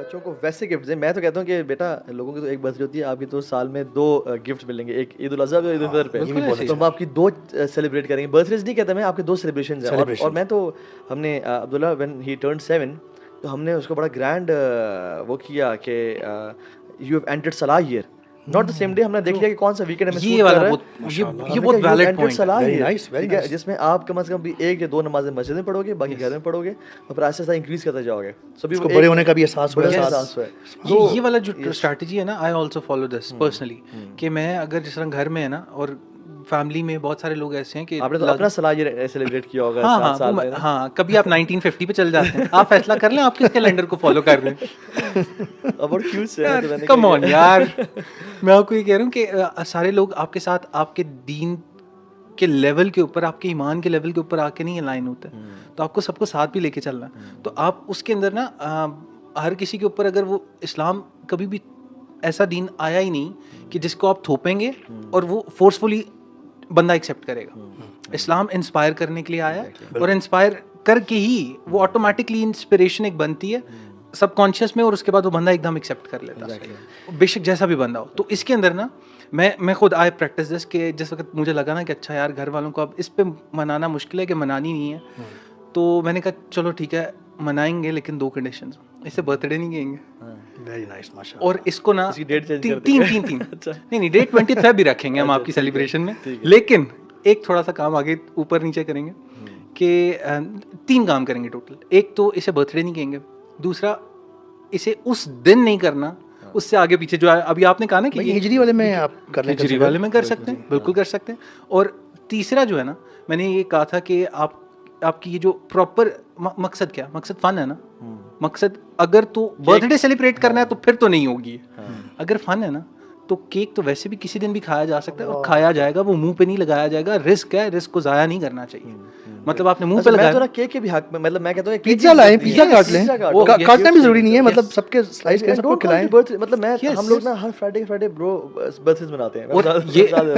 بچوں کو ویسے گفٹ دیں. میں تو کہتا ہوں کہ بیٹا لوگوں کی تو ایک برتھ ڈے ہوتی ہے, آپ کی تو سال میں 2 گفٹ ملیں گے, ایک عید الاضحیٰ اور عید الفطر پہ, تو ہم آپ کی 2 سیلیبریٹ کریں گے. برتھ ڈیز نہیں کہتا میں, آپ کے 2 سیلیبریشنز ہیں. اور میں تو ہم نے عبداللہ وین ہی ٹرنڈ 7 تو ہم نے اس کو بڑا گرینڈ وہ کیا کہ you have entered solar year, not the same day. ہم نے دیکھ لیا کہ کون سا ویکینڈ ہمیں سوٹ کر رہا ہے, یہ بہت ویلڈ پوائنٹ ہے, جس میں آپ کم از کم بھی 1 یا 2 نمازیں مسجد میں پڑھو گے, باقی گھر میں پڑھو گے, اور پھر آہستہ آہستہ انکریز کرتے جاؤ گے. سبھی کو بڑے ہونے کا بھی احساس ہوا. یہ والا جو اسٹریٹجی ہے نا, I also follow this personally, کہ میں اگر جس طرح گھر میں ہے نا, اور فیملی میں بہت سارے لوگ ایسے ہیں کہ آپ نے تو اپنا صلاح یہ سیلیبریٹ کیا ہوگا 7 سال میں. ہاں, کبھی آپ 1950 پہ چل جاتے ہیں, آپ فیصلہ کر لیں آپ کس کیلنڈر کو فالو کر رہے ہیں. اب کیوں سے کم آن یار, میں آپ کو یہ کہہ رہا ہوں کہ سارے لوگ آپ کے ساتھ آپ کے دین کے لیول کے اوپر, آپ کے ایمان کے لیول کے اوپر آ کے نہیں الائن ہوتے, تو آپ کو سب کو ساتھ بھی لے کے چلنا ہے. تو آپ اس کے اندر نا ہر کسی کے اوپر, اگر وہ اسلام کبھی بھی ایسا دین آیا ہی نہیں کہ جس کو آپ تھوپیں گے اور وہ فورسفلی بندہ ایکسیپٹ کرے گا. اسلام انسپائر کرنے کے لیے آیا ہے, اور انسپائر کر کے ہی وہ آٹومیٹکلی انسپریشن ایک بنتی ہے سب کانشیس میں, اور اس کے بعد وہ بندہ ایک دم ایکسیپٹ کر لیتا ہے, بے شک جیسا بھی بندہ ہو. تو اس کے اندر نا میں خود آئی پریکٹس دس کہ جس وقت مجھے لگا نا کہ اچھا یار گھر والوں کو اب اس پہ منانا مشکل ہے کہ منانی نہیں ہے, تو میں نے کہا چلو ٹھیک ہے منائیں گے, لیکن 2 کنڈیشنز, اس سے برتھ ڈے نہیں کہیں گے, ویری نائس ماشاء. اور اس کو نا 3 نہیں ڈیٹ 25 بھی رکھیں گے ہم آپ کی سیلیبریشن میں, لیکن ایک تھوڑا سا کام آگے اوپر نیچے کریں گے کہ 3 کام کریں گے ٹوٹل. ایک تو اسے برتھ ڈے نہیں کہیں گے, دوسرا اسے اس دن نہیں کرنا, اس سے آگے پیچھے جو ابھی آپ نے کہا نا کہ ہجری والے میں آپ کر لیں, ہجری والے میں کر سکتے ہیں, بالکل کر سکتے ہیں. اور تیسرا جو ہے نا, میں نے یہ کہا تھا کہ آپ کی یہ جو پراپر مقصد کیا, مقصد فن ہے نا, مقصد اگر تو برتھ ڈے سیلیبریٹ کرنا ہے تو پھر تو نہیں ہوگی. اگر فن ہے نا تو کیک تو ویسے بھی کسی دن بھی کھایا جا سکتا ہے, اور کھایا جائے گا, وہ منہ پہ نہیں لگایا جائے گا. رسک ہے, رسک کو ضائع نہیں کرنا چاہیے. مطلب آپ نے منہ پہ لگایا, میں تو کیک کے بھی حق میں, مطلب میں کہتا ہوں پیزا لائیں, پیزا کاٹ لیں, کاٹنا بھی ضروری نہیں ہے, مطلب سب کے سلائس کریں, سب کو کھلائیں. مطلب میں ہم لوگ نا ہر فرائیڈے برو برتھ ڈے مناتے ہیں. اور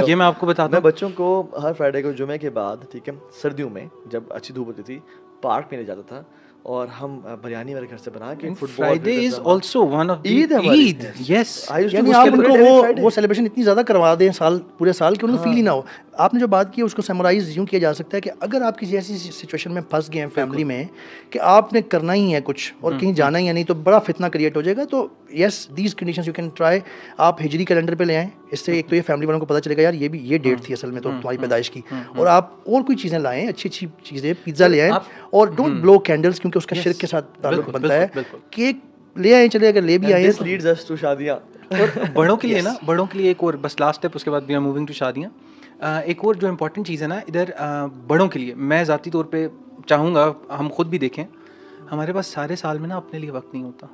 یہ میں آپ کو بتاتا ہوں, میں بچوں کو ہر فرائیڈے کو جمعے کے بعد, ٹھیک ہے, سردیوں میں جب اچھی دھوپ ہوتی تھی, پارک میں لے جاتا تھا, اور ہم بریانی والے گھر سے بنا کے Friday is also one of Eid. Yes, یعنی آپ ان کو وہ سیلیبریشن اتنی زیادہ کروا دیں پورے سال کہ ان کو فیل ہی نہ ہو. آپ نے جو بات کی اس کو سمرائز یوں کیا جا سکتا ہے کہ اگر آپ کسی ایسی سچویشن میں پھنس گئے ہیں فیملی میں کہ آپ نے کرنا ہی ہے کچھ اور کہیں جانا ہی ہے نہیں, تو بڑا فتنہ کریٹ ہو جائے گا. تو yes, these conditions you can try. آپ ہجری کیلنڈر پہ لے آئیں, اس سے ایک تو یہ فیملی والوں کو پتہ چلے گا یار یہ ڈیٹ تھی اصل میں تو تمہاری پیدائش کی, اور آپ اور کوئی چیزیں لائیں, اچھی اچھی چیزیں, پیزا لے آئیں, اور ڈونٹ بلو کینڈلس کیونکہ اس کا شرک کے ساتھ تعلق بنتا ہے. کیک لے آئیں, چلے اگر لے بھی آئیں تو لیڈز اس ٹو شادیاں. اور بڑوں کے لیے نا, بڑوں کے لیے ایک اور بس لاسٹ اسٹیپ, اس کے بعد وی آر موونگ ٹو شادیاں. ایک اور جو امپورٹنٹ چیز ہے نا ادھر بڑوں کے لیے, میں ذاتی طور پہ چاہوں گا ہم خود بھی دیکھیں, ہمارے پاس سارے سال میں نا اپنے لیے وقت نہیں ہوتا.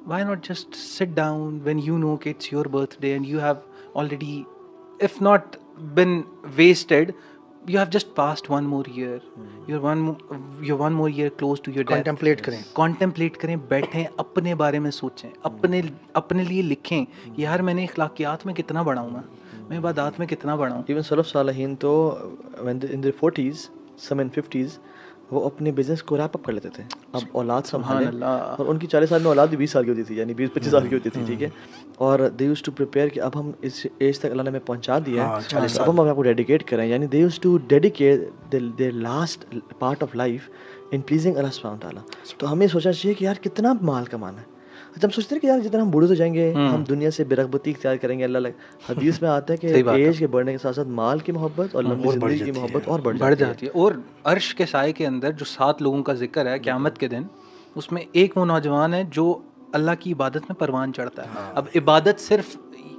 Why not just sit down when you know کہ it's your birthday and you have already if not been wasted, you have just passed one more year, you're one more year close to your death. contemplate کریں, بیٹھیں, اپنے بارے میں سوچیں, اپنے لیے لکھیں, یار میں نے اخلاقیات میں کتنا بڑھا ہوں, میں عبادات میں کتنا بڑھا ہوں. ایون سلف صالحین تو in their 40s, some in 50s, وہ اپنے بزنس کو ریپ اپ کر لیتے تھے, اب اولاد سنبھالیں, اور ان کی 40 سال میں اولاد بھی 20 سال کی ہوتی تھی, یعنی 20-25 سال کی ہوتی تھی, ٹھیک ہے, اور دے یوز ٹو پریپیئر کہ اب ہم اس ایج تک اللہ نے ہمیں پہنچا دیا ہے, اب ہم اپنے آپ کو ڈیڈیکیٹ کریں. یعنی they use to dedicate their last part of life in pleasing اللہ سبحانہ تعالیٰ. تو ہمیں سوچنا چاہیے کہ یار کتنا مال کمانا ہے. ہم سوچتے ہیں کہ یار جتنا ہم بوڑھے ہو جائیں گے ہم دنیا سے بے رغبتی اختیار کریں گے. اللہ حدیث میں آتا ہے کہ ایج کے بڑھنے کے ساتھ ساتھ مال کی محبت اور لمبی زندگی کی محبت اور بڑھ جاتی ہے. اور عرش کے سائے کے اندر جو 7 لوگوں کا ذکر ہے قیامت کے دن, اس میں ایک وہ نوجوان ہے جو اللہ کی عبادت میں پروان چڑھتا ہے. اب عبادت صرف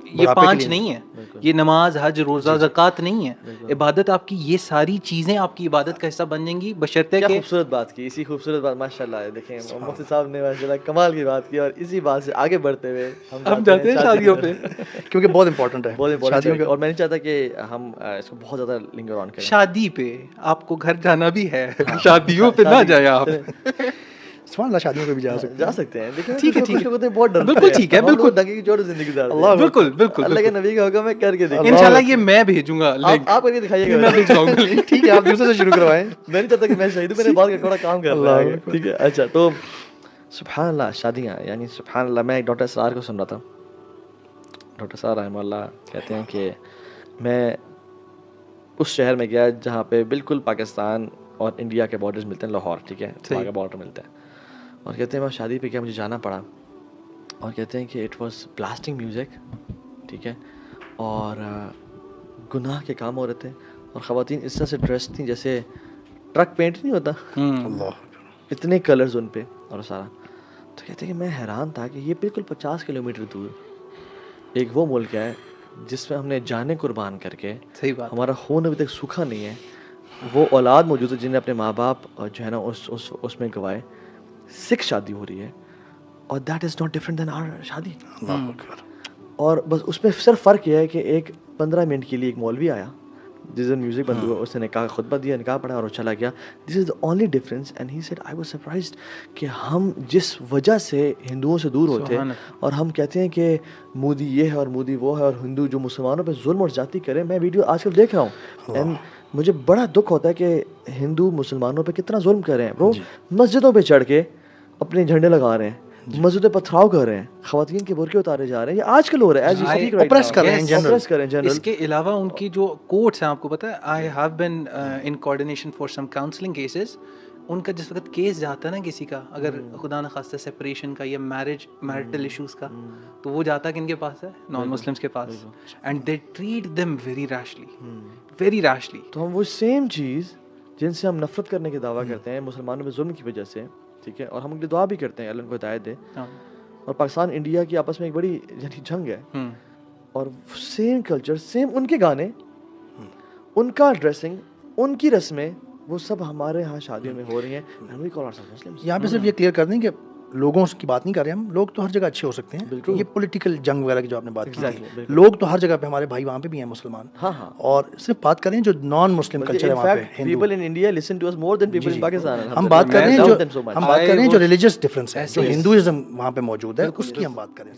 یہ 5 نہیں ہے, یہ نماز, حج, روزہ, زکوٰۃ نہیں ہے. عبادت آپ کی یہ ساری چیزیں آپ کی عبادت کا حصہ بن جائیں گی, بشرطے کہ خوبصورت بات کی, اسی خوبصورت بات ماشاء اللہ. دیکھیں مفتی صاحب نے ماشاء اللہ کمال کی بات کی, اور اسی بات سے آگے بڑھتے ہوئے ہم جاتے ہیں شادیوں پہ, کیونکہ بہت امپورٹنٹ ہے, بہت امپورٹنٹ. اور میں نہیں چاہتا کہ ہم اس کو بہت زیادہ لنگر آن کریں. شادی پہ آپ کو گھر جانا بھی ہے, شادیوں پہ نہ جائیں آپ. سبحان اللہ, شادیوں پہ بھی جا سکتے ہیں. ٹھیک ہے, بہت ڈر, بالکل ٹھیک ہے, بالکل دنگے کی چھوٹی زندگی گزارتے ہیں. بالکل اللہ کے نبی کا حکم ہے, کر کے دیکھیں. انشاءاللہ یہ میں بھیجوں گا, آپ کر کے دکھائیے گا, میں بھیجواؤں گا. ٹھیک ہے, آپ دوسرے سے شروع کروائیں. میں نہیں چاہتا کہ میں شہید ہوں, میرے بعد کا تھوڑا کام کر رہا ہے, ٹھیک ہے. اچھا, تو سبحان اللہ شادیاں یعنی سبحان اللہ. میں ایک ڈاکٹر اسرار کو سن رہا تھا. ڈاکٹر اسرار رحمہ اللہ کہتے ہیں کہ میں اس شہر میں گیا جہاں پہ بالکل پاکستان اور انڈیا کے بارڈرز ملتے ہیں, لاہور, ٹھیک ہے, وہاں کا بارڈر ملتا ہے. اور کہتے ہیں میں شادی پہ کیا مجھے جانا پڑا, اور کہتے ہیں کہ اٹ واز بلاسٹنگ میوزک, ٹھیک ہے, اور گناہ کے کام ہو رہے تھے, اور خواتین اس طرح سے ڈریس تھیں جیسے ٹرک پینٹ نہیں ہوتا, اتنے کلرز ان پہ اور سارا. تو کہتے ہیں کہ میں حیران تھا کہ یہ بالکل 50 کلومیٹر دور ایک وہ ملک ہے جس میں ہم نے جانیں قربان کر کے, صحیح بات, ہمارا خون ابھی تک سوکھا نہیں ہے, وہ اولاد موجود ہے جن نے اپنے ماں باپ جو ہے نا اس میں گوائے, سکھ شادی ہو رہی ہے, اور that is not different than our shaadi. اور بس اس میں صرف فرق یہ ہے کہ ایک 15 منٹ کے لیے ایک مولوی آیا جس دن میوزک بند ہوا, اس نے نکاح خطبہ دیا, نکاح پڑھا اور وہ چلا گیا. This is the only difference. And he said I was surprised کہ ہم جس وجہ سے ہندوؤں سے دور ہوتے ہیں اور ہم کہتے ہیں کہ مودی یہ ہے اور مودی وہ ہے, اور ہندو جو مسلمانوں پہ ظلم اور زیادتی کرے. میں ویڈیو آج کل دیکھ رہا ہوں اینڈ مجھے بڑا دکھ ہوتا ہے کہ ہندو مسلمانوں پہ کتنا ظلم کر رہے ہیں. وہ مسجدوں پہ چڑھ کے اپنے جھنڈے لگا رہے ہیں, مسجدیں پتھراؤ کر رہے ہیں, خواتین کے برقعے اتارے جا رہے ہیں, یہ آج کل ہو رہا ہے, اوپریس کر رہے ہیں. اس کے علاوہ ان کی جو کورٹس ہیں, آپ کو پتہ ہے, I have been in coordination for some counselling cases. ان کا جس وقت کیس جاتا ہے نا کسی کا, اگر خدا نخواستہ سپریشن کا یا میرٹل ایشوز کا, تو وہ جاتا کہ ان کے پاس ہے, نان مسلمس کے پاس, and they treat them very rashly. تو ہم وہ سیم چیز جن سے ہم نفرت کرنے کے دعویٰ کرتے ہیں مسلمانوں میں ظلم کی وجہ سے, ٹھیک ہے, اور ہم ان کی دعا بھی کرتے ہیں اللہ ان کو ہدایت دے, اور پاکستان انڈیا کی آپس میں ایک بڑی یعنی جنگ ہے, اور سیم کلچر, سیم ان کے گانے, ان کا ڈریسنگ, ان کی رسمیں, وہ سب ہمارے ہاں شادیوں میں ہو رہی ہیں. یہاں پہ صرف یہ کلیئر کر دیں کہ لوگوں کی بات نہیں کر رہے ہم, لوگ تو ہر جگہ اچھے ہو سکتے ہیں. یہ پولیٹیکل جنگ وغیرہ کی جو آپ نے بات کی, لوگ تو ہر جگہ پہ ہمارے بھائی وہاں پہ بھی ہیں مسلمان, اور صرف بات کریں جو نان مسلم کلچر ہے وہاں پہ, people in India listen to us more than people in Pakistan. ہم بات کر رہے ہیں جو ریلیجس ڈفرینس ہے, جو ہندوازم وہاں پہ موجود ہے, اس کی ہم بات کریں.